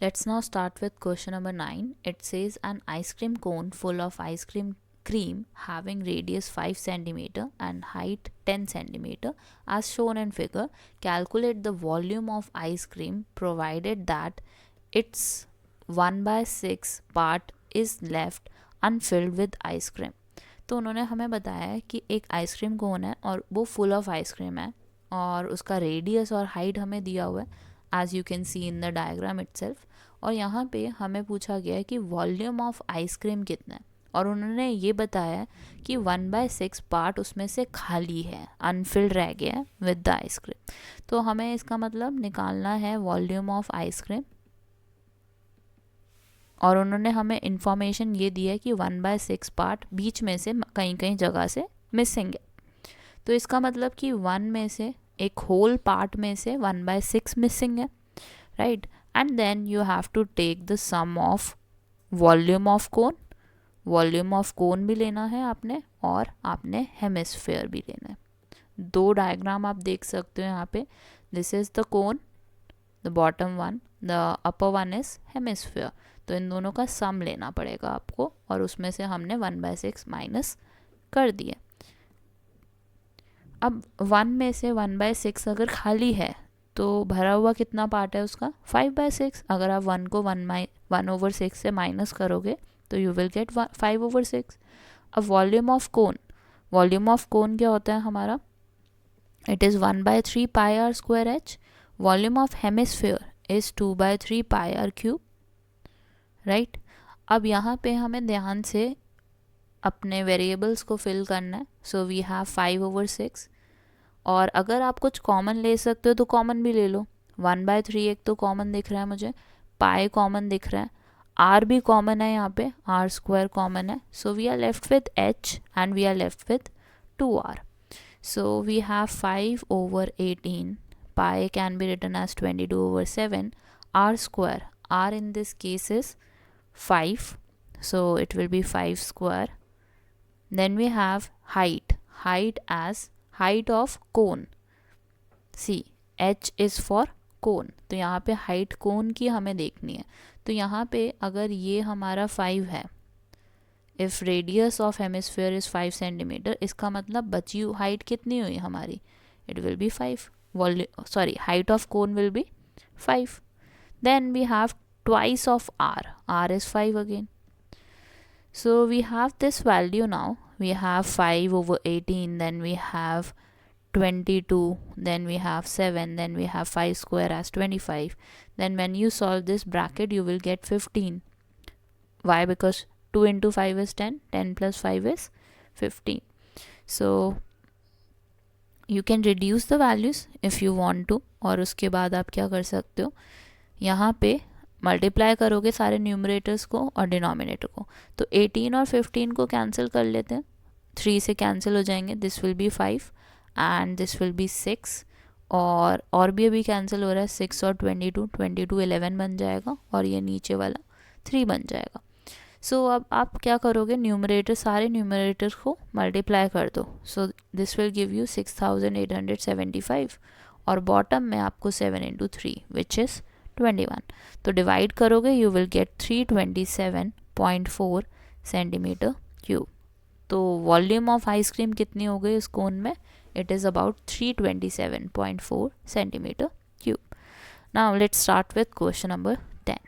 Let's now start with question number 9. It says an ice cream cone full of ice cream having radius 5 centimeter and height 10 centimeter as shown in figure. Calculate the volume of ice cream provided that its 1/6 part is left unfilled with ice cream. तो उन्होंने हमें बताया है कि एक ice cream cone है और वो फुल ऑफ आइसक्रीम है और उसका रेडियस और हाइट हमें दिया हुआ है as you can see in the diagram itself. और यहाँ पे हमें पूछा गया है कि वॉल्यूम ऑफ आइसक्रीम कितना है और उन्होंने ये बताया कि 1/6 पार्ट उसमें से खाली है, अनफिल्ड रह गया है विद द आइसक्रीम। तो हमें इसका मतलब निकालना है वॉल्यूम ऑफ आइसक्रीम और उन्होंने हमें इंफॉर्मेशन ये दी है कि 1/6 पार्ट बीच में से कहीं कहीं जगह से मिसिंग है। तो इसका मतलब कि 1 में से एक होल पार्ट में से 1/6 मिसिंग है, right. And then you have to take the sum of volume of cone. Volume of cone भी लेना है आपने और आपने हेमिस्फेयर भी लेना है। दो डायग्राम आप देख सकते हो यहाँ पे। This is the cone, the bottom one, the upper one is hemisphere. तो इन दोनों का सम लेना पड़ेगा आपको और उसमें से हमने 1/6 माइनस कर दिए। अब 1 में से 1/6 अगर खाली है तो भरा हुआ कितना पार्ट है उसका 5/6। अगर आप 1 को 1/6 से माइनस करोगे तो यू विल गेट 5/6। अब volume of cone, volume of cone क्या होता है हमारा, it is 1/3 pi r square h. Volume of hemisphere is 2/3 pi r cube, right. अब यहाँ पे हमें ध्यान से अपने वेरिएबल्स को फिल करना है। सो वी हैव 5/6 और अगर आप कुछ कॉमन ले सकते हो तो कॉमन भी ले लो। 1/3 एक तो कॉमन दिख रहा है मुझे, पाई कॉमन दिख रहा है, आर भी कॉमन है, यहाँ पे आर स्क्वायर कॉमन है। So we are left with h and we are left with 2r. So we have 5/18. Pi can be written as 22/7. R square, r in this case is 5, so it will be 5 square. Then we have height, height as height of cone. See, h is for cone. तो यहाँ पे height cone की हमें देखनी है। तो यहाँ पे अगर ये हमारा 5 है, if radius of hemisphere is 5 centimeter, इसका मतलब बची हुई height कितनी हुई हमारी, it will be 5. Height of cone will be 5. Then we have twice of r, r is 5 again. So we have this value now. We have 5/18, then we have 22, then we have 7, then we have 5 square as 25. Then when you solve this bracket, you will get 15. Why? Because 2 into 5 is 10, 10 plus 5 is 15. So you can reduce the values if you want to. और उसके बाद आप क्या कर सकते हो, यहाँ पे मल्टीप्लाई करोगे सारे न्यूमरेटर्स को और डिनोमिनेटर को। तो 18 और 15 को कैंसिल कर लेते हैं, 3 से कैंसिल हो जाएंगे, this will be 5 and this will be 6 और भी अभी कैंसिल हो रहा है, 6 और 22 11 बन जाएगा और ये नीचे वाला 3 बन जाएगा। सो अब आप क्या करोगे, न्यूमरेटर सारे न्यूमरेटर्स को मल्टीप्लाई कर दो। So this will give you 6875 और बॉटम में आपको 7 into 3 विच इज़ 21। तो डिवाइड करोगे you will get 327.4 centimetre cube. तो वॉल्यूम ऑफ आइसक्रीम कितनी हो गई इस कोन में, it is about 327.4 centimetre cube. Now let's start with question number 10.